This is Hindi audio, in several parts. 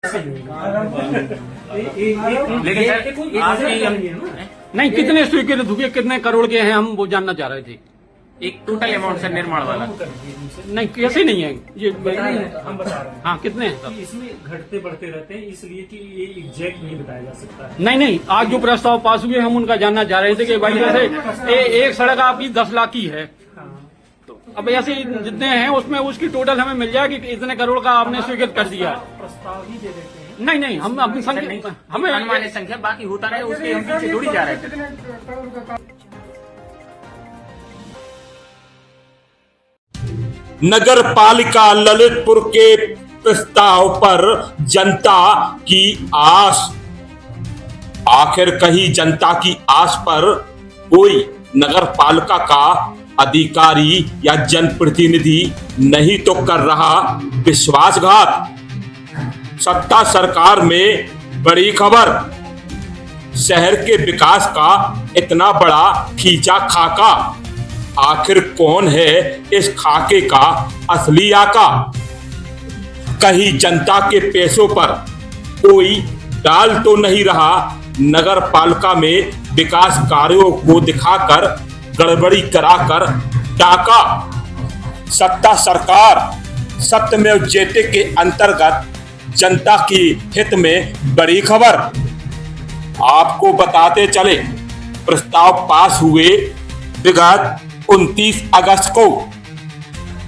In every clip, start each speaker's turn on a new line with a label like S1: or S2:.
S1: लेकिन नहीं, कितने स्वीकृत हुए, कितने करोड़ के हैं, हम वो जानना चाह रहे थे।
S2: एक टोटल अमाउंट सर निर्माण वाला
S1: नहीं, कैसे नहीं है ये
S3: हम बता रहे हैं।
S1: हाँ, कितने हैं सब?
S3: इसमें घटते बढ़ते रहते हैं, इसलिए कि ये एग्जैक्ट नहीं बताया जा सकता है।
S1: नहीं नहीं, आज जो प्रस्ताव पास हुए हम उनका जानना चाह रहे थे कि भाई जैसे एक सड़क आपकी 10 लाख की है, तो अब ऐसे जितने हैं उसमें उसकी टोटल हमें मिल जाएगी कि इतने करोड़ का आपने स्वीकृत कर दिया।
S3: प्रस्ताव ही दे देते हैं।
S1: नहीं नहीं, हम अपनी संख्या हमें
S2: अनुमानित संख्या बाकी होता रहे, उसके हम पीछे जुड़ी जा रहे थे।
S4: नगर पालिका ललितपुर के प्रस्ताव पर जनता की आस। आखिर कहीं जनता की आस पर कोई नगर पालिका का अधिकारी या जनप्रतिनिधि नहीं तो कर रहा विश्वासघात। सत्ता सरकार में बड़ी खबर, शहर के विकास का इतना बड़ा खींचा खाका। आखिर कौन है इस खाके का असली आका? कहीं जनता के पैसों पर कोई डाल तो नहीं रहा नगर पालिका में विकास कार्यों को दिखाकर गड़बड़ी कराकर टाका। सत्ता सरकार सत्यमेव जयते के अंतर्गत जनता की हित में बड़ी खबर आपको बताते चले। प्रस्ताव पास हुए विगत 29 अगस्त को।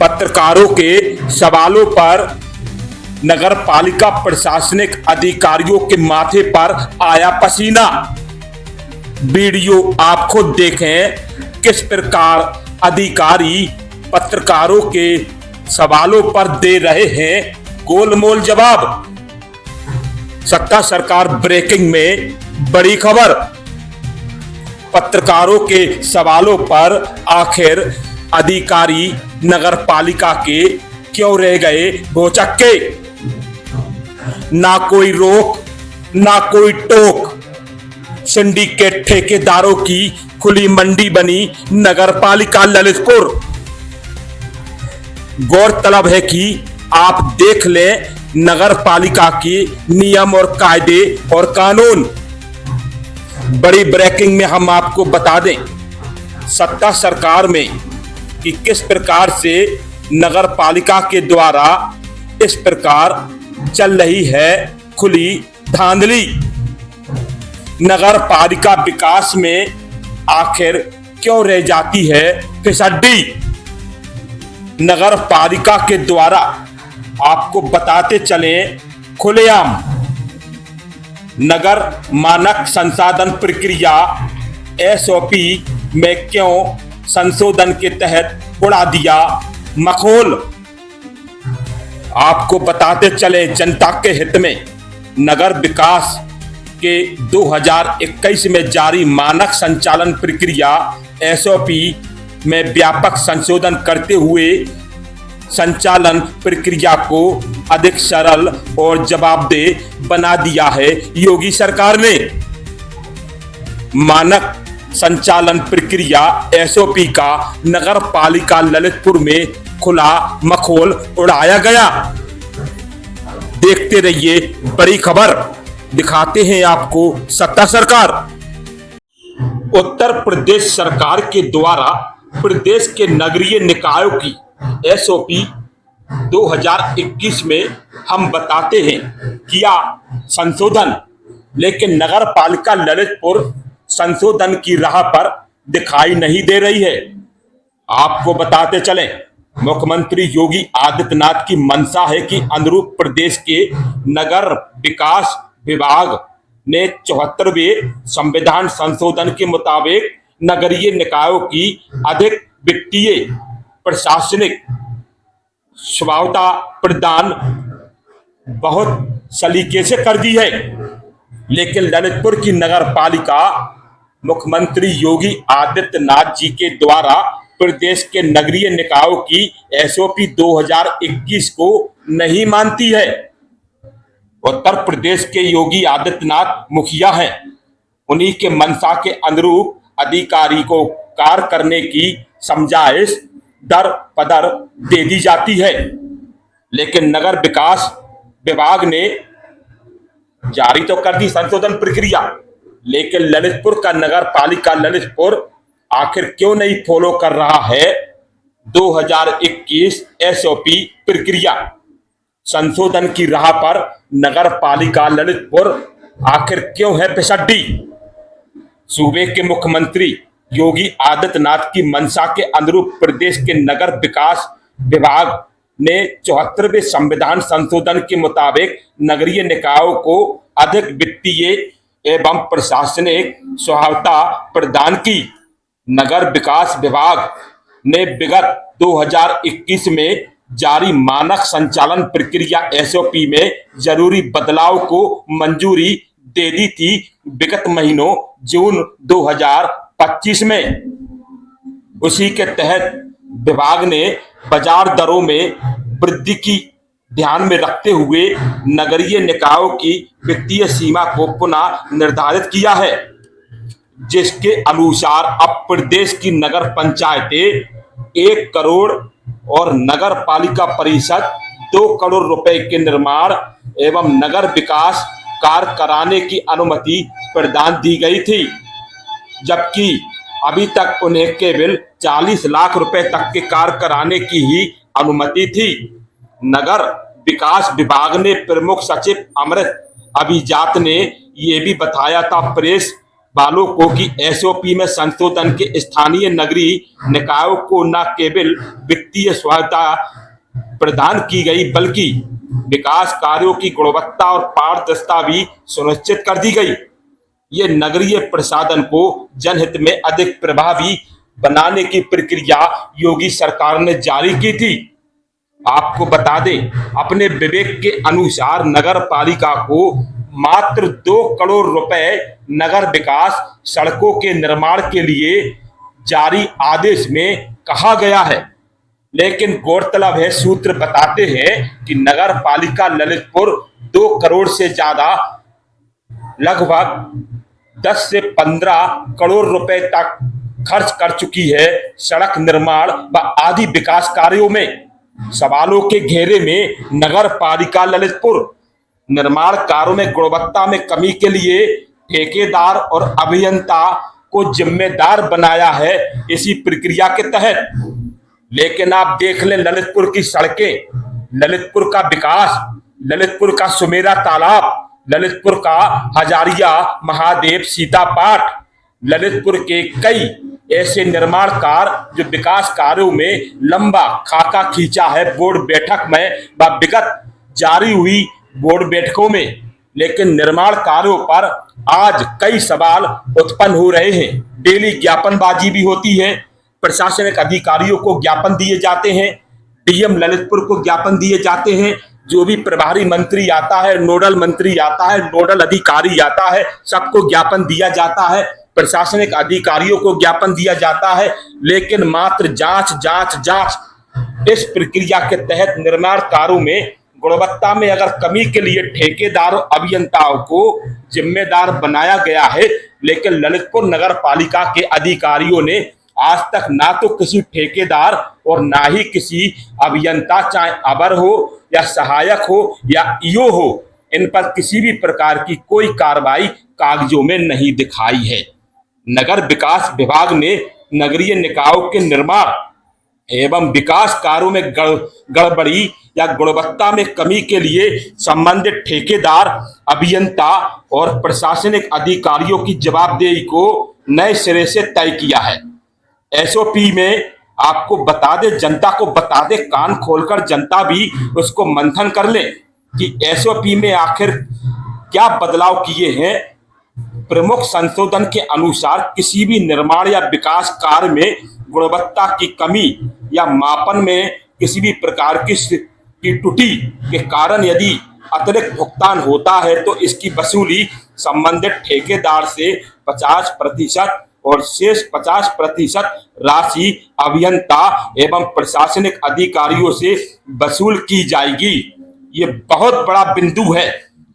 S4: पत्रकारों के सवालों पर नगर पालिका प्रशासनिक अधिकारियों के माथे पर आया पसीना। वीडियो आप खुद देखें किस प्रकार अधिकारी पत्रकारों के सवालों पर दे रहे हैं गोलमोल जवाब। सत्ता सरकार ब्रेकिंग में बड़ी खबर। पत्रकारों के सवालों पर आखिर अधिकारी नगर पालिका के क्यों रह गए भौचक्के? ना कोई रोक ना कोई टोक। सिंडिकेट ठेकेदारों की खुली मंडी बनी नगर पालिका ललितपुर। गौरतलब है कि आप देख लें नगर पालिका के नियम और कायदे और कानून। बड़ी ब्रेकिंग में हम आपको बता दें सत्ता सरकार में कि किस प्रकार से नगर पालिका के द्वारा इस प्रकार चल रही है खुली धांधली। नगर पालिका विकास में आखिर क्यों रह जाती है फिसड्डी? नगर पालिका के द्वारा आपको बताते चले खुलेआम नगर मानक संसाधन प्रक्रिया SOP में क्यों संशोधन के तहत उड़ा दिया मखौल। आपको बताते चले जनता के हित में नगर विकास के 2021 में जारी मानक संचालन प्रक्रिया SOP में व्यापक संशोधन करते हुए संचालन प्रक्रिया को अधिक सरल और जवाबदेह बना दिया है योगी सरकार ने। मानक संचालन प्रक्रिया SOP का नगर पालिका ललितपुर में खुला मखौल उड़ाया गया। देखते रहिए बड़ी खबर, दिखाते हैं आपको सत्ता सरकार। उत्तर प्रदेश सरकार के द्वारा प्रदेश के नगरीय निकायों की SOP 2021 में हम बताते हैं किया संशोधन, लेकिन नगर पालिका ललितपुर संशोधन की राह पर दिखाई नहीं दे रही है। आपको बताते चलें मुख्यमंत्री योगी आदित्यनाथ की मंशा है कि अनुरूप प्रदेश के नगर विकास विभाग ने 74वें संविधान संशोधन के मुताबिक नगरीय निकायों की अधिक वित्तीय प्रशासनिक स्वायत्तता प्रदान बहुत सलीके से कर दी है। लेकिन ललितपुर की नगर पालिका मुख्यमंत्री योगी आदित्यनाथ जी के द्वारा प्रदेश के नगरीय निकायों की SOP 2021 को नहीं मानती है। उत्तर प्रदेश के योगी आदित्यनाथ मुखिया हैं, उन्हीं के मंशा के अनुरूप अधिकारी को कार्य करने की समझाइश दर पदर दे दी जाती है। लेकिन नगर विकास विभाग ने जारी तो कर दी संशोधन प्रक्रिया, लेकिन ललितपुर का नगर पालिका ललितपुर आखिर क्यों नहीं फॉलो कर रहा है 2021 एसओपी प्रक्रिया? संशोधन की राह पर नगर पालिका ललितपुर आखिर क्यों है फिसड्डी? सूबे के मुख्यमंत्री योगी आदित्यनाथ की मंशा के अनुरूप प्रदेश के नगर विकास विभाग ने 74वें संविधान संशोधन के मुताबिक नगरीय निकायों को अधिक वित्तीय एवं प्रशासनिक स्वायत्तता प्रदान की। नगर विकास विभाग ने विगत 2021 में जारी मानक संचालन प्रक्रिया एसओपी में जरूरी बदलाव को मंजूरी दे दी थी विगत महीनों जून 2025 में। उसी के तहत विभाग ने बाजार दरों में वृद्धि की ध्यान में रखते हुए नगरीय निकायों की वित्तीय सीमा को पुनः निर्धारित किया है, जिसके अनुसार अब प्रदेश की नगर पंचायतें 1 करोड़ और नगर पालिका परिषद 2 करोड़ रुपए के निर्माण एवं नगर विकास कार्य कराने की अनुमति प्रदान दी गई थी, जबकि अभी तक उन्हें केवल 40 लाख रुपए तक के कार्य कराने की ही अनुमति थी। नगर विकास विभाग ने प्रमुख सचिव अमृत अभिजात ने यह भी बताया था प्रेस वालों को कि एसओपी में संशोधन के स्थानीय नगरीय निकायों को न केवल वित्तीय स्वायत्तता प्रदान की गई बल्कि विकास कार्यों की गुणवत्ता और पारदर्शिता भी सुनिश्चित कर दी गई। ये नगरीय प्रशासन को जनहित में अधिक प्रभावी बनाने की प्रक्रिया योगी सरकार ने जारी की थी। आपको बता दें, अपने विवेक के अनुसार नगर पालिका को मात्र 2 करोड़ रुपए नगर विकास सड़कों के निर्माण के लिए जारी आदेश में कहा गया है, लेकिन गौरतलब है सूत्र बताते हैं कि नगर पालिका ललितपुर 2 करोड़ से ज्यादा लगभग 10 से 15 करोड़ रुपए तक खर्च कर चुकी है सड़क निर्माण व आदि विकास कार्यों में। सवालों के घेरे में नगर पालिका ललितपुर निर्माण कार्यों में गुणवत्ता में कमी के लिए ठेकेदार और अभियंता को जिम्मेदार बनाया है इसी प्रक्रिया के तहत। लेकिन आप देख लें ललितपुर की सड़कें, ललितपुर का विकास, ललितपुर का सुमेरा तालाब, ललितपुर का हजारिया महादेव सीता पाठ, ललितपुर के कई ऐसे निर्माण कार्य जो विकास कार्यों में लंबा खाका खींचा है बोर्ड बैठक में व विगत जारी हुई बोर्ड बैठकों में। लेकिन निर्माण कार्यों पर आज कई सवाल उत्पन्न हो रहे हैं। डेली ज्ञापनबाजी भी होती है, प्रशासनिक अधिकारियों को ज्ञापन दिए जाते हैं, डीएम ललितपुर को ज्ञापन दिए जाते हैं, जो भी प्रभारी मंत्री आता है, नोडल मंत्री आता है, नोडल अधिकारी आता है, सबको ज्ञापन दिया जाता है, प्रशासनिक अधिकारियों को ज्ञापन दिया जाता है, लेकिन मात्र जांच जांच जांच। इस प्रक्रिया के तहत निर्माण कार्यों में गुणवत्ता में अगर कमी के लिए ठेकेदारों अभियंताओं को जिम्मेदार बनाया गया है, लेकिन ललितपुर नगर पालिका के अधिकारियों ने आज तक ना तो किसी ठेकेदार और ना ही किसी अभियंता, चाहे अवर हो या सहायक हो या ईओ हो, इन पर किसी भी प्रकार की कोई कार्रवाई कागजों में नहीं दिखाई है। नगर विकास विभाग ने नगरीय निकायों के निर्माण एवं विकास कार्यों में गड़बड़ी या गुणवत्ता में कमी के लिए संबंधित ठेकेदार, अभियंता और प्रशासनिक अधिकारियों की जवाबदेही को नए सिरे से तय किया है। एसओपी में आपको बता दे, जनता को बता दे, कान खोलकर जनता भी उसको मंथन कर ले कि एसओपी में आखिर क्या बदलाव किए हैं। प्रमुख संशोधन के अनुसार किसी भी निर्माण या विकास कार्य में गुणवत्ता की कमी या मापन में किसी भी प्रकार की त्रुटि के कारण यदि अतिरिक्त भुगतान होता है तो इसकी वसूली संबंधित ठेकेदार से 50% और शेष 50% राशि अभियंता एवं प्रशासनिक अधिकारियों से वसूल की जाएगी। ये बहुत बड़ा बिंदु है।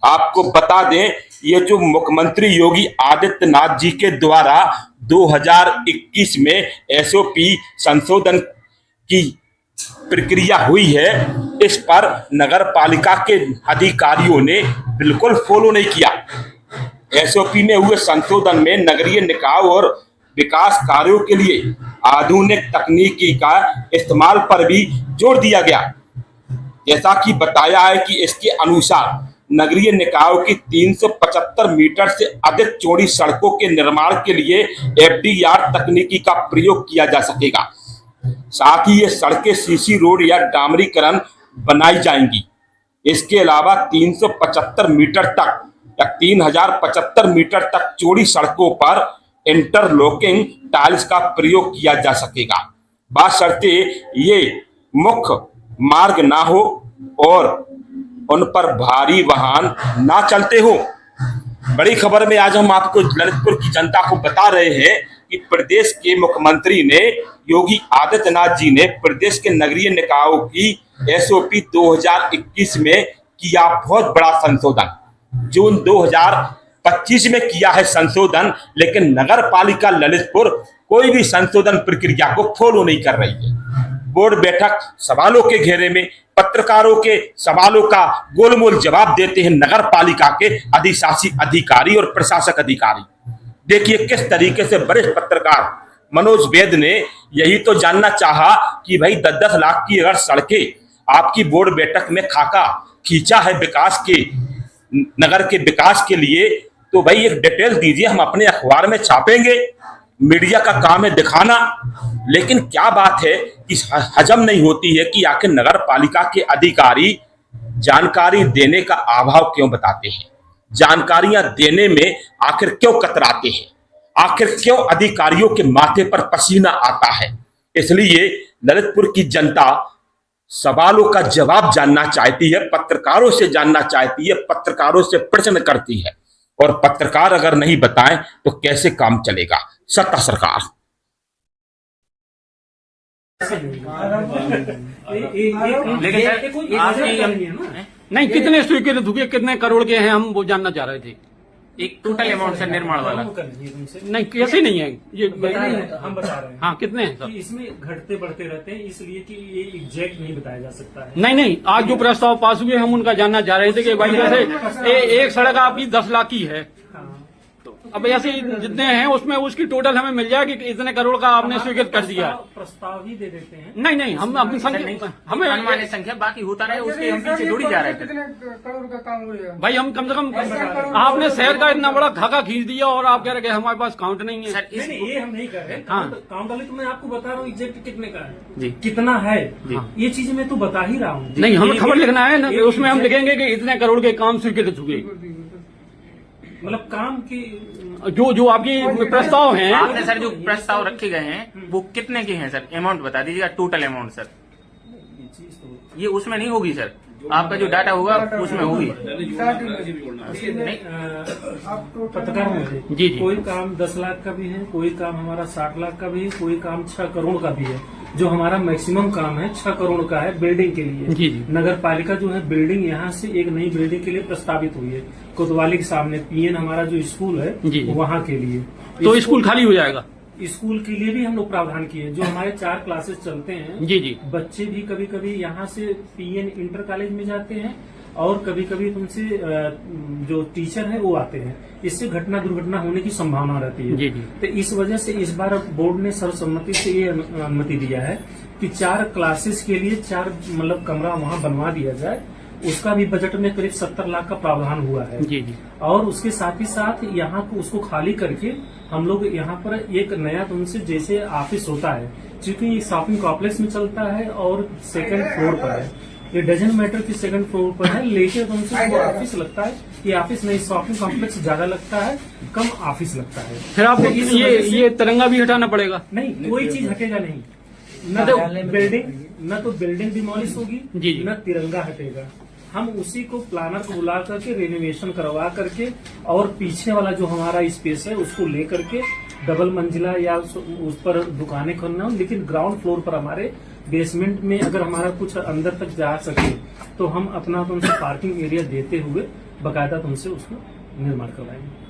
S4: आपको बता दें, ये जो मुख्यमंत्री योगी आदित्यनाथ जी के द्वारा 2021 में एसओपी संशोधन की प्रक्रिया हुई है, इस पर नगर पालिका के अधिकारियों ने बिल्कुल फॉलो नहीं किया। एसओपी में हुए संशोधन में नगरीय निकाय और विकास कार्यों के लिए आधुनिक तकनीकी का इस्तेमाल पर भी जोर दिया गया। जैसा कि बताया है कि इसके अनुसार नगरीय निकायों की 375 मीटर से अधिक चौड़ी सड़कों के निर्माण के लिए FDR तकनीकी का प्रयोग किया जा सकेगा। साथ ही ये सड़कें सीसी रोड या डामरीकरण बनाई जाएंगी। इसके अलावा 375 मीटर तक या 3075 मीटर तक चौड़ी सड़कों पर इंटरलॉकिंग टाइल्स का प्रयोग किया जा सकेगा, बशर्ते ये मुख्य मार्ग ना हो और उन पर भारी वाहन ना चलते हो। बड़ी खबर में आज हम आपको ललितपुर की जनता को बता रहे हैं कि प्रदेश के मुख्यमंत्री ने योगी आदित्यनाथ जी ने प्रदेश के नगरीय निकायों की एसओपी 2021 में किया बहुत बड़ा संशोधन। जून 2025 में किया है संशोधन, लेकिन नगर पालिका ललितपुर कोई भी संशोधन प्रक्रिया को फॉलो नहीं कर रही है। बोर्ड बैठक सवालों के घेरे में पत्रकारों के सवालों का गोलमोल जवाब देते हैं नगर पालिका के अधिशासी अधिकारी और प्रशासक अधिकारी। देखिए किस तरीके से वरिष्ठ पत्रकार मनोज वैद ने यही तो जानना चाहा कि भाई 10-10 लाख की अगर सड़कें आपकी बोर्ड बैठक में खाका खींचा है विकास के, नगर के विकास के लिए, तो भाई एक डिटेल दीजिए, हम अपने अखबार में छापेंगे। मीडिया का काम है दिखाना, लेकिन क्या बात है कि हजम नहीं होती है कि आखिर नगर पालिका के अधिकारी जानकारी देने का अभाव क्यों बताते हैं, जानकारियां देने में आखिर क्यों कतराते हैं, आखिर क्यों अधिकारियों के माथे पर पसीना आता है। इसलिए ललितपुर की जनता सवालों का जवाब जानना चाहती है, पत्रकारों से जानना चाहती है, पत्रकारों से प्रश्न करती है, और पत्रकार अगर नहीं बताएं तो कैसे काम चलेगा। सत्ता सरकार।
S2: लेकिन सर आपकी
S1: नहीं, कितने स्वीकृत हुए, कितने करोड़ के हैं, हम वो जानना चाह रहे थे।
S2: एक टोटल अमाउंट सर निर्माण वाला
S1: नहीं, कैसे नहीं है ये
S3: हम बता रहे हैं।
S1: हाँ, कितने हैं सर?
S3: कि इसमें घटते बढ़ते रहते हैं, इसलिए कि ये एग्जैक्ट नहीं बताया जा सकता है।
S1: नहीं, आज जो प्रस्ताव पास हुए हम उनका जानना चाह रहे थे कि भाई जैसे एक सड़क आपकी 10 लाख की है, तो अब ऐसे जितने हैं उसमें उसकी टोटल हमें मिल जाएगी कि इतने करोड़ का आपने स्वीकृत कर दिया।
S3: प्रस्ताव ही दे देते हैं।
S1: नहीं, हम अपनी संख्या हमें
S2: अनुमानित संख्या बाकी होता रहे, उसके हम पीछे जुड़ी जा रहे थे।
S5: करोड़ का काम हो जाएगा
S1: भाई, हम कम से कम आपने शहर का इतना बड़ा खाका खींच दिया और आप कह रहे हैं हमारे पास काउंट नहीं है।
S2: सर
S3: नहीं, ये हम नहीं कर रहे।
S1: हाँ।
S3: काउंट वाले तो मैं आपको बता रहा हूँ एग्जैक्ट कितने का है
S2: जी,
S3: कितना है
S2: जी।
S3: ये चीज मैं तो बता ही रहा हूँ।
S1: नहीं, हमें खबर लिखना है ना, उसमें हम लिखेंगे कि इतने करोड़ के काम स्वीकृत हुए।
S3: मतलब काम की
S1: जो आपकी प्रस्ताव हैं,
S2: आपने सर जो प्रस्ताव रखे गए हैं वो कितने के हैं सर? अमाउंट बता दीजिएगा, टोटल अमाउंट सर।
S3: ये चीज तो
S2: ये उसमें नहीं होगी सर, आपका जो डाटा होगा उसमें होगी।
S3: पत्रकार मुझे
S1: जी, जी।
S3: कोई काम 10 लाख का भी है, कोई काम हमारा 60 लाख का भी है, कोई काम 6 करोड़ का भी है। जो हमारा मैक्सिमम काम है 6 करोड़ का है बिल्डिंग के लिए।
S1: जी, जी।
S3: नगर पालिका जो है बिल्डिंग यहाँ से एक नई बिल्डिंग के लिए प्रस्तावित हुई है कोतवाली के सामने, पीएन हमारा जो स्कूल है
S1: जी, जी।
S3: वहाँ के लिए।
S1: तो स्कूल खाली हो जाएगा।
S3: स्कूल के लिए भी हम लोग प्रावधान किए। जो हमारे 4 क्लासेस चलते हैं,
S1: जी, जी।
S3: बच्चे भी कभी कभी यहाँ से पीएन इंटर कॉलेज में जाते हैं और कभी कभी तुमसे जो टीचर है वो आते हैं। इससे घटना दुर्घटना होने की संभावना रहती है।
S1: जी, जी।
S3: तो इस वजह से इस बार बोर्ड ने सर्वसम्मति से ये अनुमति दिया है कि 4 क्लासेस के लिए 4 मतलब कमरा वहाँ बनवा दिया जाए। उसका भी बजट में करीब 70 लाख का प्रावधान हुआ है।
S1: जी, जी।
S3: और उसके साथ ही साथ यहाँ को उसको खाली करके हम लोग यहाँ पर एक नया तुमसे जैसे ऑफिस होता है, क्योंकि ये शॉपिंग कॉम्प्लेक्स में चलता है और 2nd फ्लोर पर है। ये डजन मैटर की 2nd फ्लोर पर है, लेके तुमसे वो ऑफिस लगता है। ये ऑफिस नहीं, शॉपिंग कॉम्प्लेक्स ज्यादा लगता है, कम ऑफिस लगता है।
S1: फिर आपको ये तिरंगा भी हटाना पड़ेगा।
S3: नहीं, कोई चीज हटेगा नहीं। न तो बिल्डिंग डिमोलिश होगी,
S1: जी, जी।
S3: न तिरंगा हटेगा। हम उसी को प्लानर को बुला करके रेनोवेशन करवा करके और पीछे वाला जो हमारा स्पेस है उसको ले करके डबल मंजिला या उस पर दुकानें खोलना हो, लेकिन ग्राउंड फ्लोर पर हमारे बेसमेंट में अगर हमारा कुछ अंदर तक जा सके तो हम अपना तुमसे पार्किंग एरिया देते हुए बकायदा तुमसे उसको निर्माण करवाएंगे।